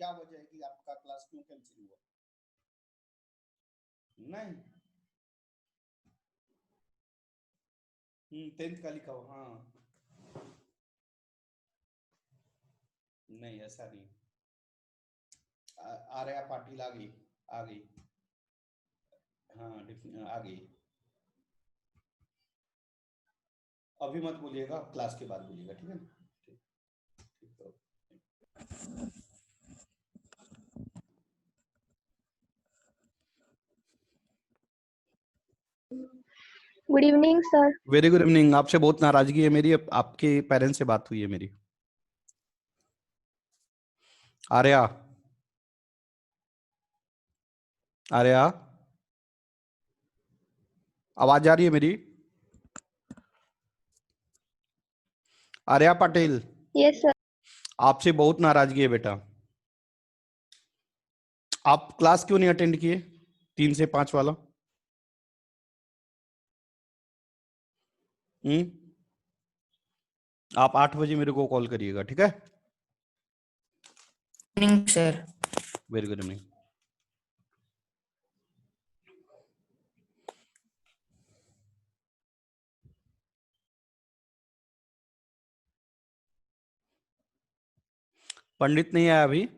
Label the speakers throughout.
Speaker 1: क्या वजह है कि आपका क्लास क्यों कैंसिल हुआ? नहीं 10th का लिखा हो। हाँ नहीं ऐसा नहीं। आर्या पाटिल आ गई, आ गई। हाँ आ गई। अभी मत बोलिएगा, क्लास के बाद बोलिएगा, ठीक है ना? ठीक ठीक तो
Speaker 2: good evening sir.
Speaker 1: Very good evening. आपसे बहुत नाराजगी है मेरी, आपके पेरेंट्स से बात हुई है मेरी। आर्या, आर्या आवाज आ रही है मेरी? Arya Patel,
Speaker 2: yes sir.
Speaker 1: आपसे बहुत नाराजगी है बेटा। आप क्लास क्यों नहीं अटेंड किए 3 से 5 वाला? आप 8 बजे मेरे को कॉल करिएगा, ठीक है?
Speaker 3: Evening sir.
Speaker 1: Very good evening. Pandit नहीं आया अभी?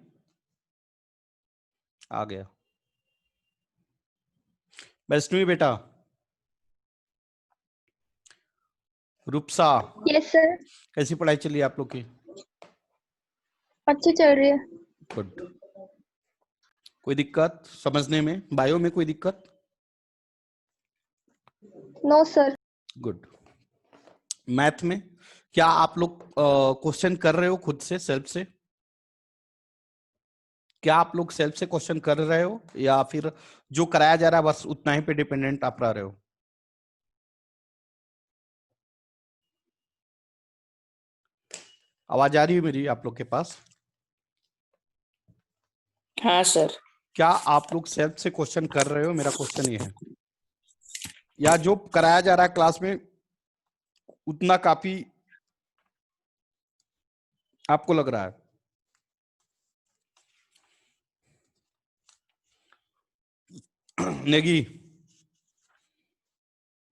Speaker 1: आ गया। वैष्णवी बेटा, रूपसा,
Speaker 2: यस सर।
Speaker 1: कैसी पढ़ाई चली आप लोग की?
Speaker 2: अच्छी चल रही है।
Speaker 1: गुड। कोई दिक्कत समझने में, बायो में कोई दिक्कत?
Speaker 2: No sir.
Speaker 1: गुड। मैथ में क्या आप लोग क्वेश्चन कर रहे हो खुद से, सेल्फ से? क्या आप लोग सेल्फ से क्वेश्चन कर रहे हो या फिर जो कराया जा रहा है बस उतना ही पे डिपेंडेंट आप रह रहे हो? आवाज आ रही है मेरी आप लोग के पास?
Speaker 3: हाँ सर।
Speaker 1: क्या आप लोग सेल्फ से क्वेश्चन कर रहे हो, मेरा क्वेश्चन ये है, या जो कराया जा रहा है क्लास में उतना काफी आपको लग रहा है? नेगी,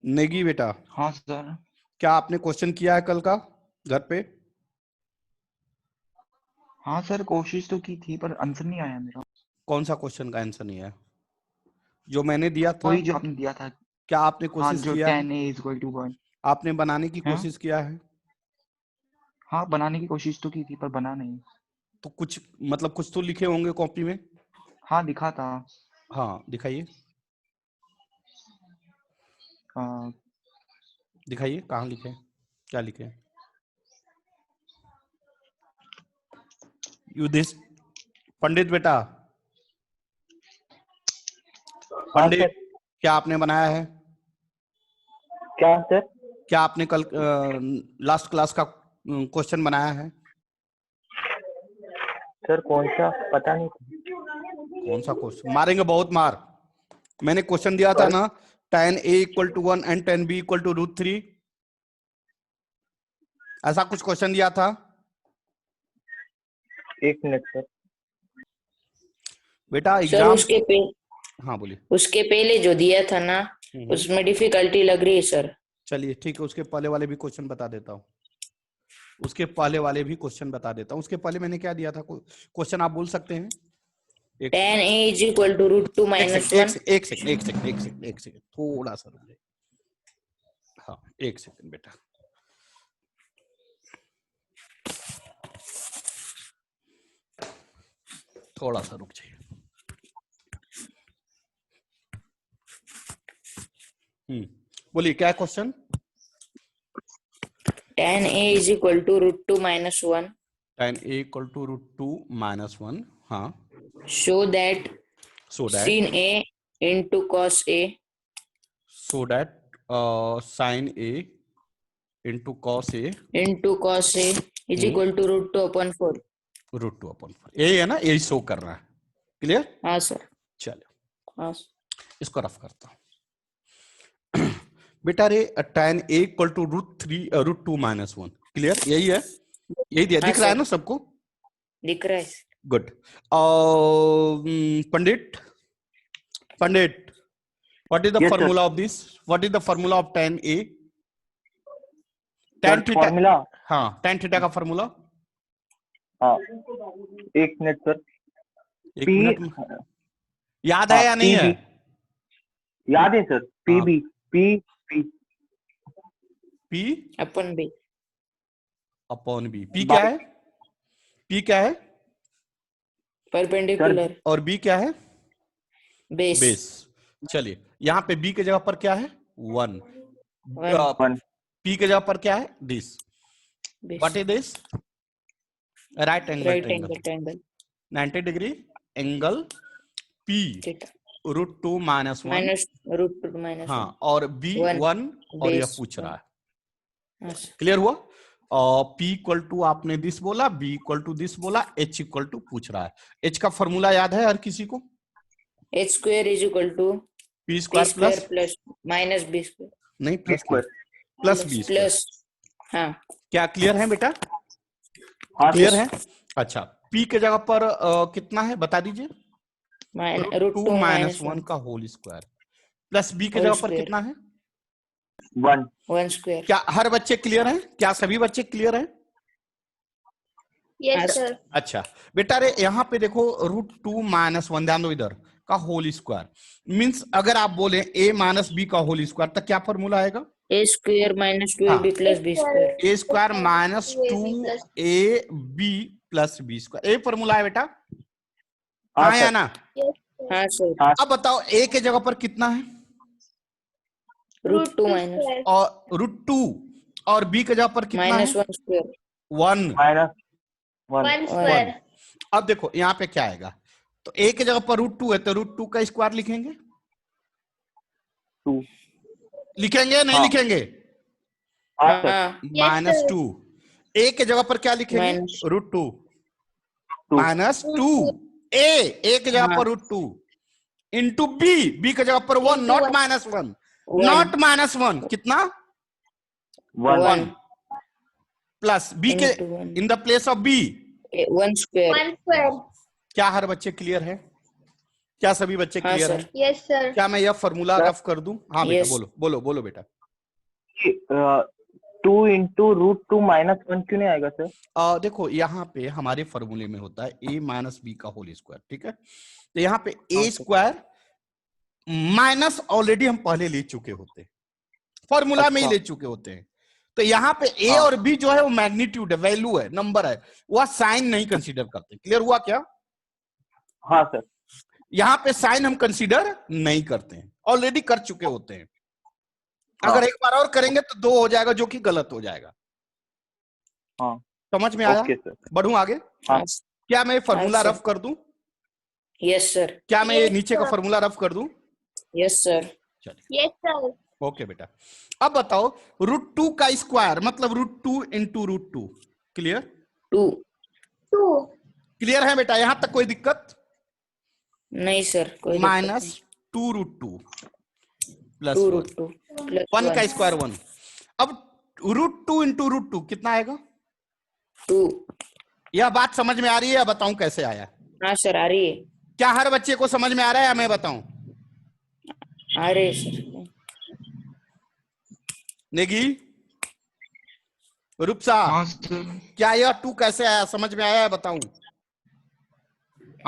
Speaker 1: नेगी बेटा,
Speaker 4: हाँ सर।
Speaker 1: क्या आपने क्वेश्चन किया है कल का घर पे?
Speaker 4: हाँ सर, कोशिश तो की थी पर आंसर नहीं आया मेरा।
Speaker 1: कौन सा क्वेश्चन का आंसर नहीं है? जो मैंने दिया था?
Speaker 4: वही जो आपने दिया था।
Speaker 1: क्या आपने
Speaker 4: हाँ,
Speaker 1: कोशिश
Speaker 4: जो
Speaker 1: किया है?
Speaker 4: 10 a = 1।
Speaker 1: आपने बनाने की
Speaker 4: हाँ
Speaker 1: कोशिश किया है?
Speaker 4: हाँ, बनाने की कोशिश तो की थी पर बना नहीं।
Speaker 1: तो कुछ मतलब कुछ तो लिखे होंगे कॉपी में।
Speaker 4: हाँ दिखा था।
Speaker 1: हाँ दिखाइए,
Speaker 4: आ,
Speaker 1: दिखाइए कहाँ लिखे हैं, क्या लिखे हैं? युधिष पंडित बेटा, पंडित, क्या आपने बनाया है?
Speaker 5: क्या सर?
Speaker 1: क्या आपने कल लास्ट क्लास का क्वेश्चन बनाया है?
Speaker 5: सर कौन सा, पता नहीं।
Speaker 1: कौन सा क्वेश्चन? मारेंगे बहुत मार। मैंने क्वेश्चन दिया था ना, tan a = 1 and tan b = √3, ऐसा कुछ क्वेश्चन दिया था।
Speaker 5: एक मिनट सर।
Speaker 1: बेटा
Speaker 3: सर
Speaker 1: एग्जाम,
Speaker 3: उसके
Speaker 1: हाँ बोलिए।
Speaker 3: उसके पहले जो दिया था ना, उसमें डिफिकल्टी लग रही है सर।
Speaker 1: चलिए ठीक है, उसके पहले वाले भी क्वेश्चन बता देता हूँ। उसके पहले वाले भी क्वेश्चन बता देता हूँ। उसके पहले मैंने क्या दिया था क्वेश्चन, आप बोल सकते हैं?
Speaker 3: tan a = √2 - 1।
Speaker 1: एक सेकंड, थोड़ा सा रुक जाइए। हाँ एक सेकंड बेटा, थोड़ा सा रुक जाइए। बोलिए क्या question?
Speaker 3: tan a = √2 - 1।
Speaker 1: tan a = √2 - 1। हाँ,
Speaker 3: show that
Speaker 1: so that
Speaker 3: sin a into cos a
Speaker 1: sin a into cos a
Speaker 3: is equal to √2/4।
Speaker 1: √2/4 यही है ना, यही शो कर रहा है। क्लियर?
Speaker 3: हाँ सर।
Speaker 1: चलो
Speaker 3: हाँ
Speaker 1: इसको रफ करता हूँ। बेटा रे tan a = √2 - 1, क्लियर? यही है, यही दिया, दिख रहा है ना सबको?
Speaker 3: दिख रहा है।
Speaker 1: Good. Pandit, Pandit, what is the
Speaker 5: Yes, sir.
Speaker 1: formula of this? What is the formula of tan A? tan
Speaker 5: sir
Speaker 1: theta,
Speaker 5: formula,
Speaker 1: हाँ tan थीटा का फॉर्मूला।
Speaker 5: हाँ एक मिनट सर।
Speaker 1: एक
Speaker 5: P,
Speaker 1: मिनट में याद है या नहीं है?
Speaker 5: याद है sir. P B, P P
Speaker 1: P
Speaker 3: upon B
Speaker 1: upon B। P क्या है? P क्या है?
Speaker 3: परपेंडिकुलर
Speaker 1: और B क्या है?
Speaker 3: Base
Speaker 1: base. चलिए यहाँ पे B के जगह पर क्या है? 1।
Speaker 5: वन,
Speaker 1: P के जगह पर क्या है? This.
Speaker 3: Base
Speaker 1: what is this? Right angle
Speaker 3: right
Speaker 1: triangle,
Speaker 3: angle triangle
Speaker 1: 90 degree angle P
Speaker 3: theta
Speaker 1: √2 - 1।
Speaker 3: Minus √2 minus
Speaker 1: हाँ, और B 1 और यह
Speaker 3: बेस
Speaker 1: पूछ रहा है।
Speaker 3: हाँ
Speaker 1: क्लियर हुआ? और P इक्वल टू आपने दिस बोला, B इक्वल टू दिस बोला, H इक्वल टू पूछ रहा है। H का फॉर्मूला याद है हर किसी को?
Speaker 3: h square is equal to
Speaker 1: P
Speaker 3: p
Speaker 1: square
Speaker 3: square
Speaker 1: plus,
Speaker 3: plus minus b square
Speaker 1: नहीं plus
Speaker 5: square.
Speaker 1: Plus B square.
Speaker 3: Plus हाँ
Speaker 1: क्या क्लियर है बेटा?
Speaker 5: हाँ
Speaker 1: क्लियर
Speaker 5: सर।
Speaker 1: है? अच्छा, P के जगह पर कितना है बता दीजिए?
Speaker 3: √2
Speaker 1: माइनस
Speaker 3: -1
Speaker 1: 1 का होल स्क्वायर प्लस B के
Speaker 3: होल
Speaker 1: जगह पर
Speaker 3: स्क्वायर
Speaker 1: कितना है?
Speaker 5: 1
Speaker 3: स्क्वायर।
Speaker 1: क्या हर बच्चे क्लियर हैं? क्या सभी बच्चे क्लियर हैं?
Speaker 2: Yes,
Speaker 3: Yes.
Speaker 2: sir.
Speaker 1: अच्छा बेटा, रे यहाँ पे देखो √2 - 1, ध्यान दो इधर का होल स्क्वायर मींस अगर आप बोले a माइनस बी का होल स्क्वायर तो क्या फॉर्मूला आएगा?
Speaker 3: a स्क्वायर माइनस 2ab
Speaker 1: हाँ।
Speaker 3: Plus b square
Speaker 1: a square minus 2ab plus b square, ये फॉर्मूला है बेटा।
Speaker 5: हाँ
Speaker 1: हाँ या
Speaker 5: सर।
Speaker 1: ना?
Speaker 2: Yes, sir.
Speaker 3: हाँ सर
Speaker 5: हाँ
Speaker 1: अब बताओ a के जगह पर कितना है?
Speaker 3: √2 माइनस
Speaker 2: square.
Speaker 1: और √2 और b के जगह पर कितना है?
Speaker 3: -1 स्क्वायर
Speaker 1: 1।
Speaker 5: Minus 1
Speaker 2: One square.
Speaker 1: अब देखो यहाँ पे क्या आएगा, तो a के जगह पर √2 है तो √2 का स्क्वायर लिखेंगे?
Speaker 5: 2।
Speaker 1: लिखेंगे नहीं
Speaker 5: हाँ।
Speaker 1: लिखेंगे?
Speaker 5: हाँ सर।
Speaker 3: हाँ
Speaker 1: माइनस
Speaker 2: sir.
Speaker 1: 2। a के जगह पर क्या लिखेंगे?
Speaker 3: Minus
Speaker 1: √2
Speaker 5: 2
Speaker 1: minus 2। a के जगह
Speaker 3: हाँ।
Speaker 1: पर √2 इंटू b के जगह पर 1,
Speaker 2: Into
Speaker 1: नॉट
Speaker 2: one.
Speaker 1: -1,
Speaker 3: 1
Speaker 1: नॉट -1 कितना?
Speaker 5: 1
Speaker 3: 1
Speaker 1: प्लस b के
Speaker 3: into 1
Speaker 1: in the place of b।
Speaker 3: 1 square.
Speaker 2: One square.
Speaker 1: क्या हर बच्चे क्लियर है? क्या सभी बच्चे
Speaker 3: हाँ
Speaker 1: क्लियर
Speaker 3: सर
Speaker 1: है?
Speaker 2: Yes, sir.
Speaker 1: क्या मैं यह फॉर्मूला
Speaker 5: सर।
Speaker 1: रफ कर दूं? हाँ बेटा
Speaker 3: Yes.
Speaker 1: बोलो बोलो बोलो बेटा।
Speaker 5: 2 इंटू √2 -1 क्यों नहीं आएगा सर?
Speaker 1: देखो यहाँ पे हमारे फॉर्मूले में होता है a माइनस बी का होल स्क्वायर, ठीक है? तो यहाँ पे a स्क्वायर माइनस ऑलरेडी हम पहले ले चुके होते हैं, फॉर्मूला में ही
Speaker 5: अच्छा।
Speaker 1: ले चुके होते हैं। तो यहाँ पे a
Speaker 5: हाँ।
Speaker 1: और b जो है वो मैग्नीट्यूड है, वैल्यू है, नंबर है, वह साइन नहीं कंसीडर करते। क्लियर हुआ क्या?
Speaker 5: हाँ सर।
Speaker 1: यहाँ पे साइन हम कंसीडर नहीं करते हैं, ऑलरेडी कर चुके होते हैं।
Speaker 5: हाँ।
Speaker 1: अगर एक बार और करेंगे तो 2 हो जाएगा, जो कि गलत हो जाएगा।
Speaker 5: हाँ
Speaker 1: समझ में आया?
Speaker 5: Okay sir.
Speaker 1: बढ़ूं आगे?
Speaker 5: हाँ।
Speaker 1: क्या मैं फॉर्मूला
Speaker 3: सर।
Speaker 1: रफ कर दूं?
Speaker 3: यस सर
Speaker 1: क्या मैं
Speaker 2: Yes,
Speaker 1: नीचे का
Speaker 2: sir.
Speaker 1: फॉर्मूला रफ कर दूं?
Speaker 3: यस सर
Speaker 1: चलिए
Speaker 2: Yes, sir.
Speaker 1: ओके बेटा। अब बताओ √2 का स्क्वायर मतलब √2 इंटू √2। क्लियर?
Speaker 3: 2
Speaker 2: Two.
Speaker 1: क्लियर है बेटा? यहां तक कोई दिक्कत?
Speaker 3: नहीं सर कोई
Speaker 1: माइनस 2√2 प्लस
Speaker 3: 2
Speaker 1: 1
Speaker 3: √2 प्लस
Speaker 1: 1 का स्क्वायर 1। अब √2 इंटू √2 कितना आएगा?
Speaker 3: 2।
Speaker 1: यह बात समझ में आ रही है या बताऊं कैसे आया?
Speaker 3: हाँ सर आ रही है
Speaker 1: क्या हर बच्चे को समझ में आ रहा है या मैं बताऊं?
Speaker 3: आ रही है सर।
Speaker 1: नेगी, रूपसा,
Speaker 4: हाँ सर
Speaker 1: क्या यह 2 कैसे आया? समझ में आया है? बताऊं?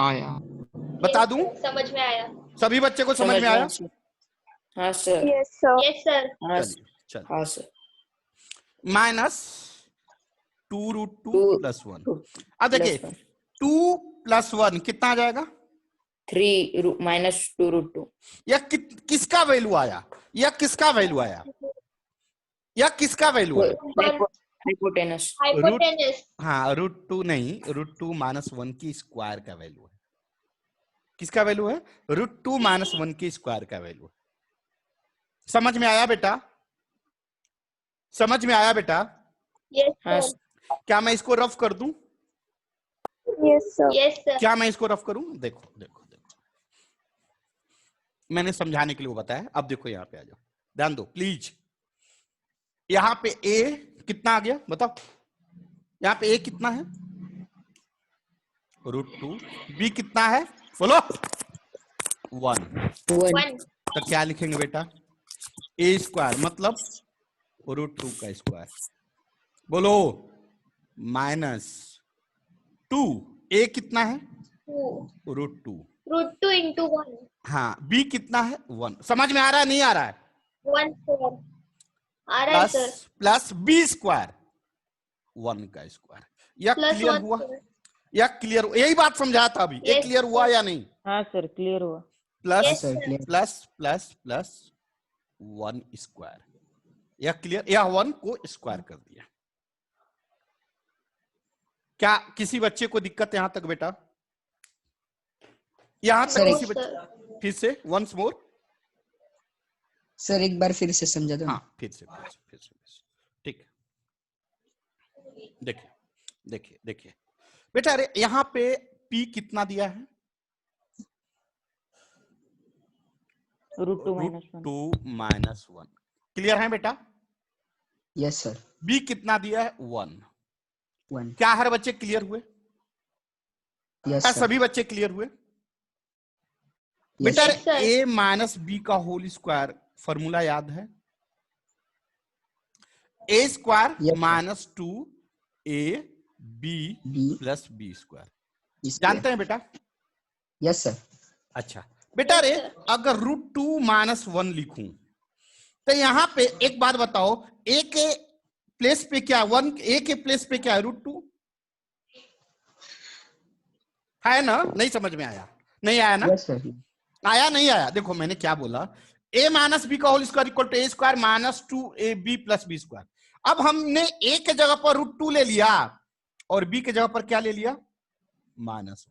Speaker 4: आया।
Speaker 1: बता
Speaker 2: Yes,
Speaker 1: दूं?
Speaker 2: sir. समझ में आया.
Speaker 1: सभी बच्चे को समझ में आया?
Speaker 3: सर। हाँ sir
Speaker 2: Yes, sir. Yes, sir.
Speaker 3: हाँ
Speaker 1: चलिए चलिए।
Speaker 3: हाँ सर
Speaker 1: माइनस 2√2
Speaker 3: 2
Speaker 1: प्लस 1। अब देखिए 2 प्लस 1 कितना आ जाएगा?
Speaker 3: 3 -2 √2
Speaker 1: यह किसका वैल्यू आया? यह किसका वैल्यू आया? यह किसका वैल्यू आया?
Speaker 3: Hypotenuse
Speaker 2: Hypotenuse.
Speaker 1: हाँ √2 नहीं, √2 - 1 की स्क्वायर का वैल्यू है। किसका वैल्यू है? √2 - 1 की स्क्वायर का वैल्यू है। समझ में आया बेटा? समझ में आया बेटा?
Speaker 2: Yes,
Speaker 3: हाँ
Speaker 2: sir.
Speaker 1: क्या मैं इसको रफ कर दूं?
Speaker 2: Yes, sir. Yes, sir.
Speaker 1: क्या मैं इसको रफ करूं? देखो देखो देखो, मैंने समझाने के लिए वो बताया। अब देखो यहाँ पे आ जाओ, ध्यान दो प्लीज। यहाँ पे a कितना आ गया बताओ? यहाँ पे a कितना है? √2। बी कितना है बोलो? 1।
Speaker 2: 1.
Speaker 1: तो क्या लिखेंगे बेटा? a² मतलब √2 का स्क्वायर। बोलो -2। a कितना है?
Speaker 2: 2.
Speaker 1: √2।
Speaker 2: √2 into 1.
Speaker 1: हाँ, b कितना है? 1। समझ में आ रहा है नहीं आ रहा है?
Speaker 2: 1 4. आ रहा है सर.
Speaker 1: प्लस b², 1 का स्क्वायर। यह
Speaker 2: प्लस
Speaker 1: क्लियर
Speaker 2: 1
Speaker 1: हुआ?
Speaker 2: सर.
Speaker 1: यह क्लियर? यही बात समझाया था अभी। ये
Speaker 2: Yes,
Speaker 1: क्लियर हुआ
Speaker 2: sir.
Speaker 1: या नहीं?
Speaker 3: हाँ सर क्लियर हुआ।
Speaker 1: Plus
Speaker 2: Yes, sir.
Speaker 1: Plus plus plus 1 square. यह क्लियर? यह 1 को स्क्वायर कर दिया। क्या किसी बच्चे को दिक्कत यहां तक बेटा? यहां तक
Speaker 2: No,
Speaker 1: किसी बच्चे?
Speaker 2: sir.
Speaker 1: फिर से वंस मोर।
Speaker 6: सर एक बार फिर से समझा दो ना।
Speaker 1: हाँ, फिर से ठीक है। देखिए देखिए देखिए बेटा, अरे यहां पे p कितना दिया है?
Speaker 3: √2 -1।
Speaker 1: √2 -1। क्लियर है बेटा?
Speaker 6: Yes sir.
Speaker 1: b कितना दिया है? 1।
Speaker 6: 1।
Speaker 1: क्या हर बच्चे क्लियर हुए?
Speaker 6: यस
Speaker 1: क्या
Speaker 6: सर।
Speaker 1: सभी बच्चे क्लियर हुए?
Speaker 6: यस
Speaker 1: बेटा
Speaker 2: Yes, sir.
Speaker 1: a minus B का होल स्क्वायर फॉर्मूला याद है? a²
Speaker 6: Yes, sir.
Speaker 1: Minus 2ab
Speaker 6: B
Speaker 1: plus b²। जानते हैं बेटा?
Speaker 6: Yes sir.
Speaker 1: अच्छा बेटा,
Speaker 2: Yes,
Speaker 1: रे
Speaker 2: sir.
Speaker 1: अगर √2 - 1 लिखूं तो यहां पे एक बात बताओ, a के प्लेस पे क्या 1? a के प्लेस पे क्या है? √2 है ना? नहीं समझ में आया? नहीं आया ना?
Speaker 6: Yes sir.
Speaker 1: आया नहीं आया? देखो मैंने क्या बोला, a माइनस बी का whole square equal to a² minus 2ab plus b²। अब हमने a के जगह पर √2 ले लिया और b के जगह पर क्या ले लिया? -1।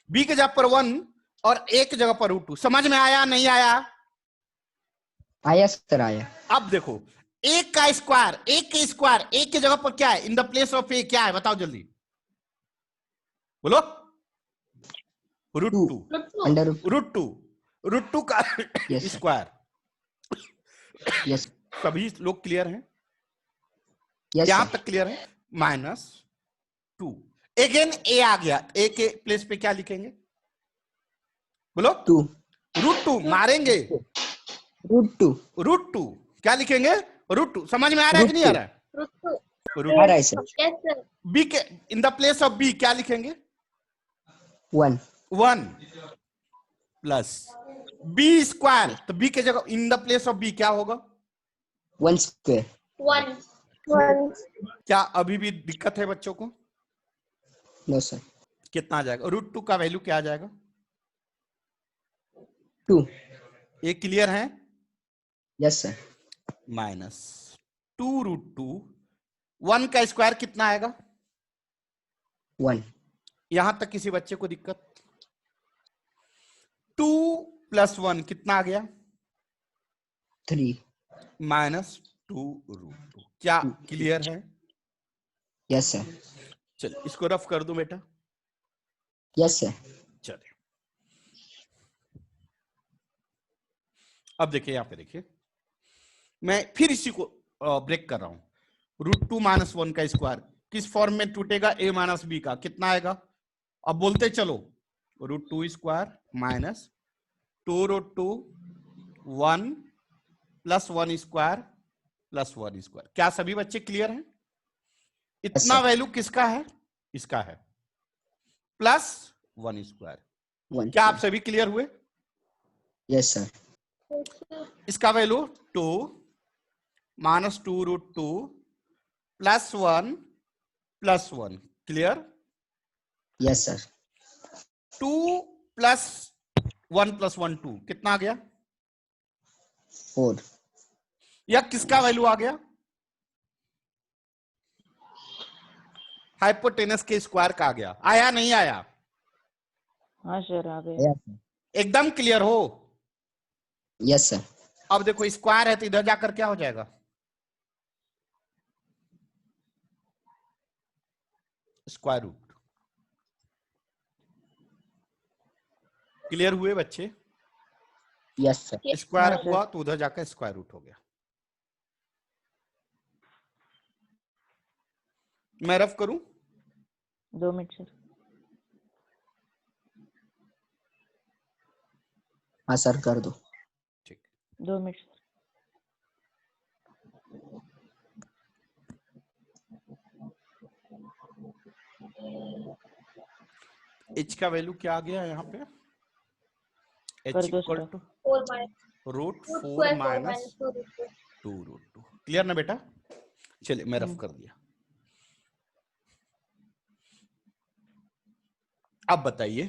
Speaker 1: b के जगह पर 1 और a के जगह पर √2। समझ में आया नहीं आया?
Speaker 6: आया सर आया।
Speaker 1: अब देखो a का स्क्वायर, a के स्क्वायर, a के जगह पर क्या है? In the place of a क्या है? बताओ जल्दी बोलो। √2।
Speaker 6: अंडर
Speaker 1: √2 का
Speaker 6: Yes, sir.
Speaker 1: स्क्वायर।
Speaker 6: यस
Speaker 1: सभी लोग क्लियर हैं?
Speaker 6: यस
Speaker 1: यहां
Speaker 6: सर।
Speaker 1: तक क्लियर है? -2। अगेन a आ गया, a के प्लेस पे क्या लिखेंगे बोलो?
Speaker 6: 2
Speaker 1: √2 मारेंगे।
Speaker 6: √2
Speaker 1: क्या लिखेंगे? √2। समझ में आ रहा है कि नहीं आ रहा है?
Speaker 2: √2.
Speaker 6: आ रहा है सर।
Speaker 2: Yes, sir.
Speaker 1: b के in the place of b क्या लिखेंगे?
Speaker 6: 1
Speaker 1: 1 प्लस b²। तो b के जगह in the place of b क्या होगा?
Speaker 6: 1 स्क्वायर।
Speaker 2: 1. 1.
Speaker 1: क्या अभी भी दिक्कत है बच्चों को?
Speaker 6: No sir.
Speaker 1: कितना आ जाएगा? √2 का वैल्यू क्या आ जाएगा?
Speaker 6: 2
Speaker 1: ये क्लियर है?
Speaker 6: Yes sir.
Speaker 1: -2 √2। 1 का स्क्वायर कितना आएगा?
Speaker 6: 1
Speaker 1: यहां तक किसी बच्चे को दिक्कत? 2 + 1 कितना आ गया?
Speaker 6: 3
Speaker 1: -2 √2। क्या क्लियर है?
Speaker 6: Yes sir.
Speaker 1: चल इसको रफ कर दो बेटा।
Speaker 6: Yes sir.
Speaker 1: चलिए अब देखिए, यहां पे देखिए, मैं फिर इसी को ब्रेक कर रहा हूं। √2 - 1 का स्क्वायर किस फॉर्म में टूटेगा? a माइनस बी का कितना आएगा? अब बोलते चलो, √2 square minus 2 √2 1 plus 1 square plus 1 square. क्या सभी बच्चे क्लियर हैं? इतना
Speaker 6: sir.
Speaker 1: वैल्यू किसका है? इसका है, प्लस 1 स्क्वायर।
Speaker 6: 1
Speaker 1: क्या आप सभी क्लियर हुए?
Speaker 6: Yes sir.
Speaker 1: इसका value 2 -2 √2 plus 1 plus 1। Clear?
Speaker 6: Yes sir.
Speaker 1: 2 plus 1 plus 1 2 कितना आ गया?
Speaker 6: 4
Speaker 1: यह किसका वैल्यू आ गया? हाइपोटेनस के स्क्वायर का आ गया। आया नहीं आया?
Speaker 3: हाँ सर आ गए।
Speaker 6: आया सर।
Speaker 1: एकदम क्लियर हो?
Speaker 6: Yes sir.
Speaker 1: अब देखो स्क्वायर है तो इधर जाकर क्या हो जाएगा? Square root. क्लियर हुए बच्चे?
Speaker 6: Yes sir.
Speaker 1: स्क्वायर
Speaker 3: हाँ, सर।
Speaker 1: हुआ तो उधर जाकर स्क्वायर रूट हो गया। मैं रफ करूं?
Speaker 3: 2 मिनट सर।
Speaker 6: हाँ सर कर दो।
Speaker 1: ठीक,
Speaker 3: 2 मिनट सर।
Speaker 1: h का वैल्यू क्या आ गया यहाँ पे? h
Speaker 3: कर दो
Speaker 1: equal
Speaker 3: sir.
Speaker 1: To
Speaker 2: 4 minus
Speaker 1: root
Speaker 2: root
Speaker 1: 4
Speaker 2: square 4
Speaker 1: minus
Speaker 2: minus 2 root 2.
Speaker 1: 2 root 2। Clear ना बेटा? चलिए मैं रफ कर दिया। अब बताइए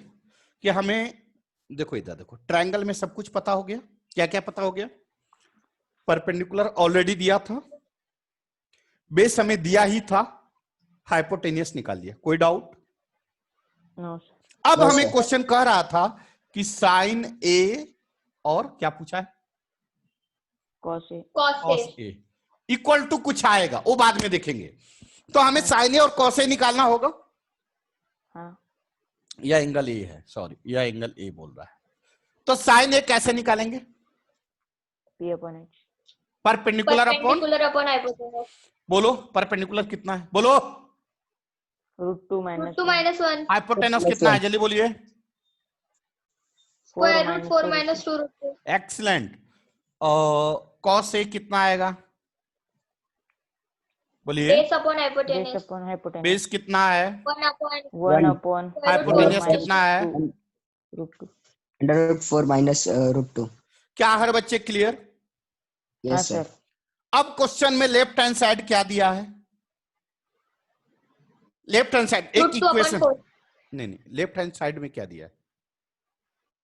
Speaker 1: कि हमें, देखो इधर देखो, ट्रायंगल में सब कुछ पता हो गया। क्या क्या पता हो गया? परपेंडिकुलर ऑलरेडी दिया था, बेस हमें दिया ही था, हाइपोटेनियस निकाल दिया। कोई डाउट?
Speaker 3: No sir.
Speaker 1: अब
Speaker 6: No,
Speaker 1: हमें
Speaker 6: sir.
Speaker 1: क्वेश्चन कह रहा था कि साइन ए और क्या पूछा है?
Speaker 3: Cos A.
Speaker 2: Cos
Speaker 1: cos
Speaker 2: A.
Speaker 1: A equal to कुछ आएगा, वो बाद में देखेंगे। तो हमें
Speaker 3: हाँ।
Speaker 1: साइन ए और कॉस ए निकालना होगा।
Speaker 3: हाँ।
Speaker 1: यह एंगल ए है, सॉरी यह एंगल ए बोल रहा है। तो साइन ए कैसे निकालेंगे?
Speaker 3: P/H।
Speaker 1: Perpendicular upon,
Speaker 2: Perpendicular upon hypotenuse.
Speaker 1: बोलो परपेंडिकुलर कितना है, बोलो।
Speaker 3: √2
Speaker 2: Root 2
Speaker 3: -1।
Speaker 2: minus 1.
Speaker 1: हाइपोटेनस
Speaker 6: Plus
Speaker 1: कितना है,
Speaker 6: 1.
Speaker 1: जल्दी बोलिए।
Speaker 2: Square root 4
Speaker 3: 2
Speaker 2: minus 2 root 2.
Speaker 1: Excellent. Cos A कितना आएगा, बोलिए।
Speaker 2: Base upon
Speaker 3: base
Speaker 2: hypotenuse.
Speaker 3: Upon hypotenuse.
Speaker 1: Base कितना है,
Speaker 2: 1 upon
Speaker 3: 1 अपॉन
Speaker 1: हाइपोटेनस
Speaker 2: minus
Speaker 1: कितना है?
Speaker 3: √2।
Speaker 6: Under root 4 minus root 2.
Speaker 1: क्या हर बच्चे क्लियर?
Speaker 3: हाँ
Speaker 6: Yes sir.
Speaker 3: सर।
Speaker 1: अब क्वेश्चन में लेफ्ट हैंड साइड क्या दिया है? लेफ्ट हैंड साइड एक
Speaker 2: root 2 upon
Speaker 1: इक्वेशन,
Speaker 2: 4.
Speaker 1: नहीं लेफ्ट हैंड साइड में क्या दिया है,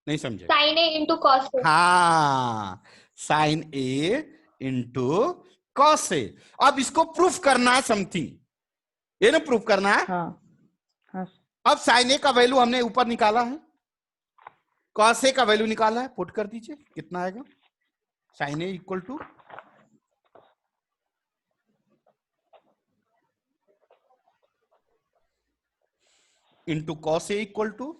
Speaker 1: नहीं समझे?
Speaker 2: Sin A into cos A.
Speaker 1: हाँ, साइन ए इंटू कॉस ए। अब इसको प्रूफ करना है समथिंग, ये ना प्रूफ करना है।
Speaker 3: हाँ। हाँ सर।
Speaker 1: अब साइन ए का वैल्यू हमने ऊपर निकाला है, कॉस ए का वैल्यू निकाला है, पुट कर दीजिए कितना आएगा। Sine A equal to into cos A equal to,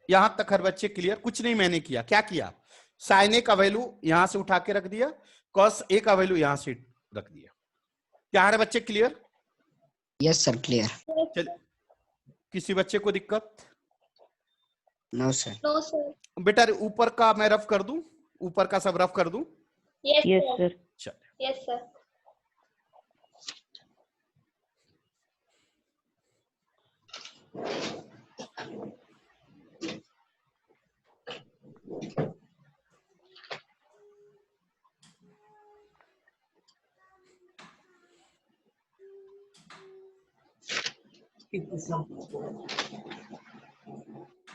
Speaker 1: यहां तक हर बच्चे क्लियर? कुछ नहीं मैंने किया, क्या किया, साइन ए का वैल्यू यहां से उठा के रख दिया, कॉस ए का वैल्यू यहां से रख दिया। क्या हर बच्चे क्लियर?
Speaker 6: Yes sir. Clear.
Speaker 1: चल, किसी बच्चे को दिक्कत?
Speaker 6: No sir.
Speaker 2: No sir.
Speaker 1: बेटा ऊपर का मैं रफ कर दूं, ऊपर का सब रफ कर दूं?
Speaker 2: Yes
Speaker 3: yes
Speaker 2: sir.
Speaker 3: सर।
Speaker 1: चल,
Speaker 2: Yes sir.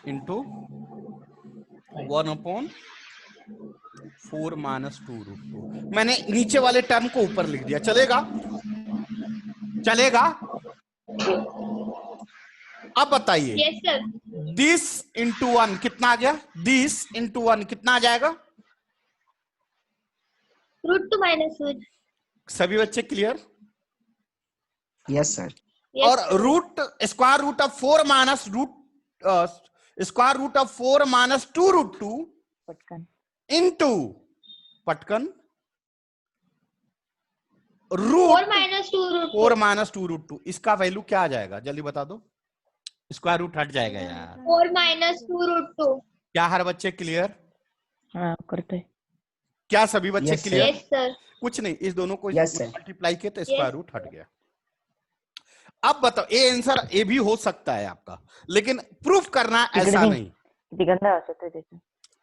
Speaker 1: Into 1/4 minus 2√2। मैंने नीचे वाले टर्म को ऊपर लिख दिया, चलेगा? चलेगा? अब बताइए,
Speaker 2: Yes sir.
Speaker 1: दिस इंटू 1 कितना आ गया, दिस इंटू 1 कितना आ जाएगा?
Speaker 2: Root 2 minus 1.
Speaker 1: सभी बच्चे क्लियर?
Speaker 6: Yes sir.
Speaker 2: Yes
Speaker 1: और
Speaker 2: sir.
Speaker 1: Root square root of 4 minus square root of 4 minus 2√2
Speaker 3: पटकन।
Speaker 1: इंटू पटकन
Speaker 2: 4
Speaker 1: रूट
Speaker 2: minus 2 root 2.
Speaker 1: 4 माइनस 2√2, इसका वैल्यू क्या आ जाएगा, जल्दी बता दो। स्क्वायर रूट हट जाएगा यार।
Speaker 2: 4 minus 2 root 2.
Speaker 1: क्या हर बच्चे क्लियर?
Speaker 3: हाँ करते।
Speaker 1: क्या सभी बच्चे
Speaker 6: Yes, sir.
Speaker 1: Clear?
Speaker 2: Yes sir.
Speaker 1: कुछ नहीं, इस दोनों को
Speaker 6: Yes, sir.
Speaker 1: मल्टीप्लाई किया तो स्क्वायर रूट हट गया। अब बताओ, ये आंसर ये भी हो सकता है आपका, लेकिन प्रूफ करना ऐसा नहीं।
Speaker 3: किती गंदा असत है त्याचे।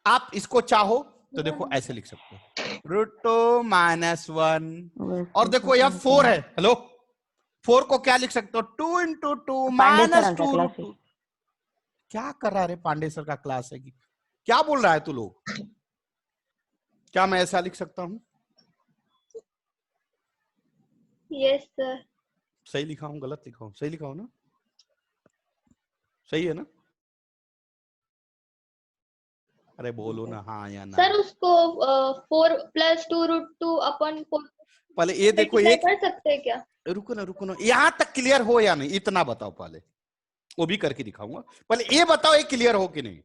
Speaker 1: आप इसको चाहो तो देखो ऐसे लिख सकते हो, √2 माइनस 1, और देखो यह 4 है, हेलो 4 को क्या लिख सकते हो, 2 इंटू 2 माइनस 2√2। क्या कर रहा है रे, पांडे सर का क्लास है कि क्या बोल रहा है तू लोग? क्या मैं ऐसा लिख सकता हूं?
Speaker 2: Yes sir.
Speaker 1: सही लिखा हूं, गलत लिखा हूं? सही लिखा हूं ना? सही है ना? अरे बोलो ना हाँ या ना।
Speaker 2: सर उसको 4 plus 2 root 2 upon 4
Speaker 1: पहले ये देखो,
Speaker 2: multiply
Speaker 1: एक
Speaker 2: कर सकते हैं क्या?
Speaker 1: रुको ना, यहां तक क्लियर हो या नहीं, इतना बताओ पहले, वो भी करके दिखाऊंगा। पहले ये बताओ ये क्लियर हो कि नहीं?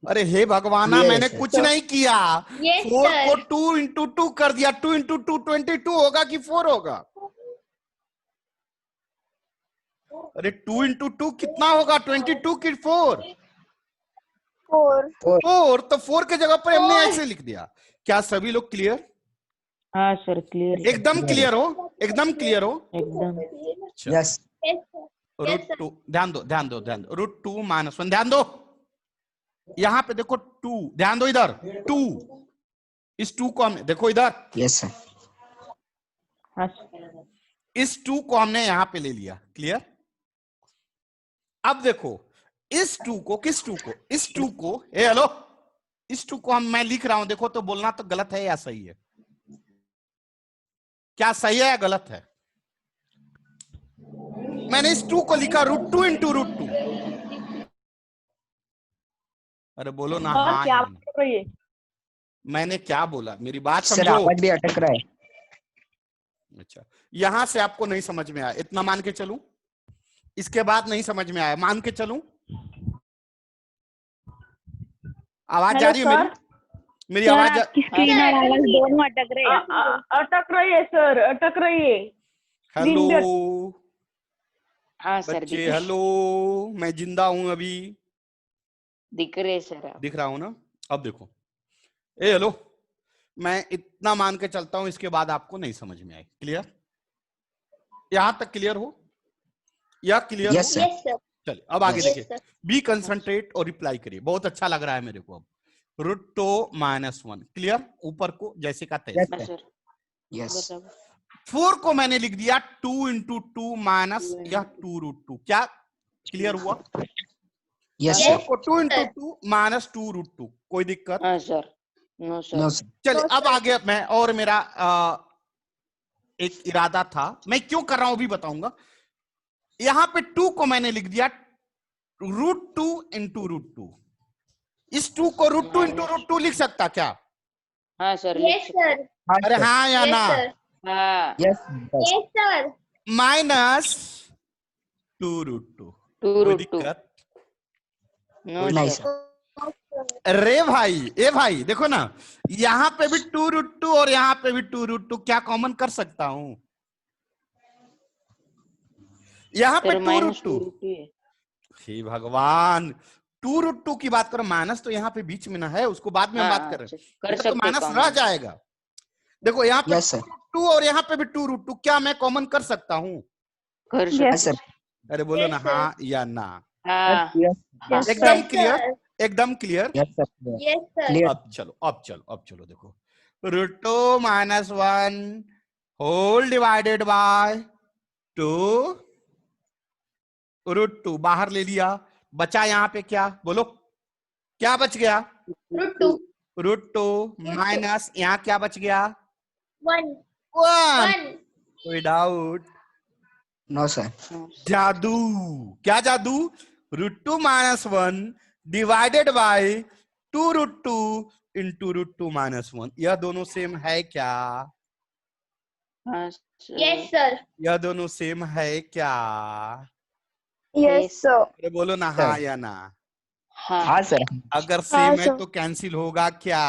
Speaker 1: अरे हे भगवाना,
Speaker 6: Yes,
Speaker 1: मैंने
Speaker 6: sir.
Speaker 1: कुछ नहीं किया।
Speaker 2: Yes
Speaker 1: 4
Speaker 2: sir.
Speaker 1: को 2 इंटू 2 कर दिया, 2 इंटू 2 22 होगा कि 4 होगा? अरे 2 इंटू 2 कितना होगा? 22 की 4
Speaker 2: 4
Speaker 1: 4, तो 4 के जगह पर हमने ऐसे लिख दिया। क्या सभी लोग क्लियर?
Speaker 3: हाँ सर, क्लियर
Speaker 1: एकदम क्लियर हो? एकदम क्लियर हो?
Speaker 3: एकदम।
Speaker 6: Yes.
Speaker 1: रूट टू, ध्यान दो ध्यान दो ध्यान दो, रूट 2 माइनस 1, ध्यान दो। यहां पे देखो 2, ध्यान दो इधर 2, इस 2 को हमने, देखो इधर,
Speaker 6: Yes, sir.
Speaker 3: हाँ सर।
Speaker 1: इस 2 को हमने यहां पे ले लिया। क्लियर? अब देखो इस 2 को, किस 2 को? इस 2 को, ए हेलो, इस 2 को हम, मैं लिख रहा हूं, देखो तो बोलना तो गलत है या सही है? क्या सही है या गलत है? मैंने इस 2 को लिखा रूट 2 इंटू रूट 2। अरे बोलो ना हाँ
Speaker 3: क्या
Speaker 1: या
Speaker 3: बात
Speaker 1: ना।
Speaker 3: कर रही है?
Speaker 1: मैंने क्या बोला, मेरी बात
Speaker 6: सर
Speaker 1: समझो।
Speaker 6: आवाज भी अटक रहा है।
Speaker 1: अच्छा, यहां से आपको नहीं समझ में आया, इतना मान के चलूं? इसके बाद नहीं समझ में आया, मान के चलूं? आवाज जा रही है मेरी? मेरी आवाज
Speaker 2: स्क्रीन और आवाज दोनों
Speaker 3: अटक रही है। अटक रही है सर, अटक रही है।
Speaker 1: हेलो
Speaker 3: हाँ सर,
Speaker 1: बच्चे, हेलो, मैं जिंदा हूं अभी,
Speaker 3: दिख रहे सर आप।
Speaker 1: दिख रहा हूं ना? अब देखो, ए हेलो, मैं इतना मान के चलता हूं, इसके बाद आपको नहीं समझ में आए। क्लियर? यहां तक क्लियर हो या क्लियर
Speaker 6: Yes,
Speaker 1: हो?
Speaker 6: sir.
Speaker 2: यस सर
Speaker 1: चलिए अब आगे
Speaker 6: Yes.
Speaker 1: देखिए, बी कंसंट्रेट और रिप्लाई करिए, बहुत अच्छा लग रहा है मेरे को। अब रूट 2 माइनस 1, क्लियर? ऊपर को जैसे का तैसे।
Speaker 6: Yes,
Speaker 3: हाँ
Speaker 6: sir.
Speaker 3: Sir,
Speaker 6: Yes.
Speaker 3: बताओ।
Speaker 1: 4 को मैंने लिख दिया 2 इंटू 2 माइनस या 2 रूट 2। क्या क्लियर हुआ?
Speaker 6: Yes,
Speaker 2: Yes.
Speaker 1: 4
Speaker 6: sir.
Speaker 1: को 2 इंटू 2 माइनस 2 रूट 2, कोई दिक्कत?
Speaker 3: हाँ sir, no sir.
Speaker 6: No, sir.
Speaker 1: चलिए
Speaker 2: No,
Speaker 1: अब
Speaker 2: sir.
Speaker 1: आगे मैं, और मेरा एक इरादा था, मैं क्यों कर रहा हूं अभी बताऊंगा। यहां पे 2 को मैंने लिख दिया रूट 2 इंटू रूट 2। इस 2 को रूट 2 इंटू रूट 2 लिख सकता क्या?
Speaker 3: हाँ सर,
Speaker 2: यस सर
Speaker 6: हाँ,
Speaker 1: अरे
Speaker 6: sir.
Speaker 1: हाँ या
Speaker 2: यस
Speaker 1: ना?
Speaker 2: सर
Speaker 3: हाँ,
Speaker 6: Yes. Yes.
Speaker 2: Yes sir
Speaker 1: minus 2 root 2,
Speaker 3: 2
Speaker 1: कोई
Speaker 3: रूट 2,
Speaker 1: दिक्कत?
Speaker 3: नो
Speaker 1: कोई
Speaker 6: नहीं,
Speaker 3: सर।
Speaker 6: sir.
Speaker 1: रे भाई, ए भाई देखो ना, यहां पे भी 2 रूट 2 और यहां पे भी 2 रूट 2, क्या कॉमन कर सकता हूं? यहां पे
Speaker 3: सर
Speaker 1: 2 रूट
Speaker 3: माइनस
Speaker 1: 2,
Speaker 3: 2 रूट 2 है।
Speaker 1: हे भगवान, 2 रूट 2 की बात करो, माइनस तो यहाँ पे बीच में ना है, उसको बाद में हम
Speaker 3: हाँ
Speaker 1: बात कर
Speaker 3: हाँ
Speaker 1: रहे
Speaker 3: सर,
Speaker 1: हैं,
Speaker 3: कर
Speaker 1: इधर तो
Speaker 3: सकते
Speaker 1: माइनस
Speaker 3: कॉमन।
Speaker 1: रह जाएगा। देखो यहाँ पे
Speaker 6: Yes, sir.
Speaker 1: 2 और यहाँ पे भी 2 रूट 2, क्या मैं कॉमन कर सकता हूँ?
Speaker 3: कर
Speaker 6: Yes,
Speaker 3: सकते।
Speaker 6: sir.
Speaker 1: अरे बोलो ना
Speaker 2: Yes, sir.
Speaker 1: हाँ या ना?
Speaker 3: हाँ
Speaker 6: Yes.
Speaker 2: यस
Speaker 1: एकदम
Speaker 2: सर
Speaker 1: क्लियर, एकदम clear.
Speaker 6: Yes, sir.
Speaker 2: Yes sir
Speaker 6: Clear.
Speaker 1: अब चलो, अब चलो, अब चलो, देखो root 2 minus 1 whole divided by 2 root 2 बाहर ले लिया, बचा यहाँ पे क्या? बोलो क्या बच गया?
Speaker 2: रूट 2
Speaker 1: रूट 2 माइनस यहाँ क्या बच गया?
Speaker 2: 1
Speaker 1: 1।
Speaker 2: 1
Speaker 1: कोई डाउट?
Speaker 6: No, sir.
Speaker 1: जादू, क्या जादू? Root 2 minus 1 divided by 2 root 2 into root 2 minus 1, यह दोनों सेम है क्या?
Speaker 3: हाँ
Speaker 2: यस
Speaker 3: सर,
Speaker 2: सर
Speaker 1: यह दोनों सेम है क्या?
Speaker 2: यस सर
Speaker 1: अरे बोलो ना हाँ या ना?
Speaker 3: हाँ
Speaker 6: हाँ, sir.
Speaker 1: अगर
Speaker 2: हाँ
Speaker 1: सेम है
Speaker 2: सर
Speaker 1: तो कैंसिल होगा क्या?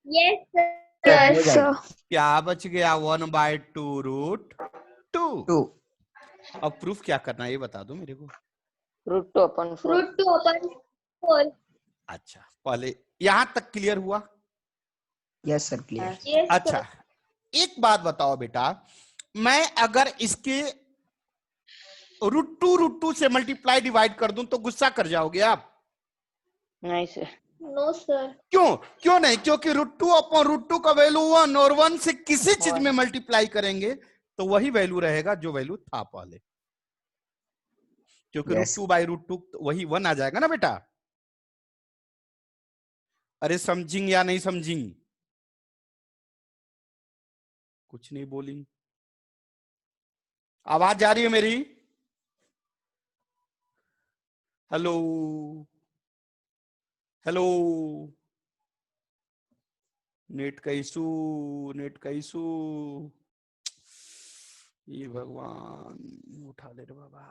Speaker 2: यस
Speaker 6: हो
Speaker 2: सर
Speaker 6: जाएगा.
Speaker 1: क्या बच गया? 1 बाय 2 रूट 2।
Speaker 6: 2.
Speaker 1: अब प्रूफ क्या करना है ये बता दो मेरे को।
Speaker 3: रूट 2 अपन 4।
Speaker 2: रूट 2 अपन 4
Speaker 1: अच्छा, पहले यहां तक क्लियर हुआ?
Speaker 6: Yes, sir. Clear.
Speaker 2: यस
Speaker 1: अच्छा, एक बात बताओ बेटा, मैं अगर इसके रूट टू से मल्टीप्लाई डिवाइड कर दूं तो गुस्सा कर जाओगे आप?
Speaker 3: नहीं सर।
Speaker 1: No sir. क्यों? क्यों नहीं? क्योंकि रूट 2 अपॉन रूट 2 का वैल्यू 1, और 1 से किसी चीज में मल्टीप्लाई करेंगे तो वही वैल्यू रहेगा जो वैल्यू था पहले, क्योंकि रूट 2 बाई रूट 2 वही 1 आ जाएगा ना बेटा। अरे समझिंग या नहीं समझिंग? कुछ नहीं बोली, आवाज जा रही है मेरी? हेलो हेलो, नेट का इशू, नेट का इशू, ये भगवान उठा ले रे बाबा।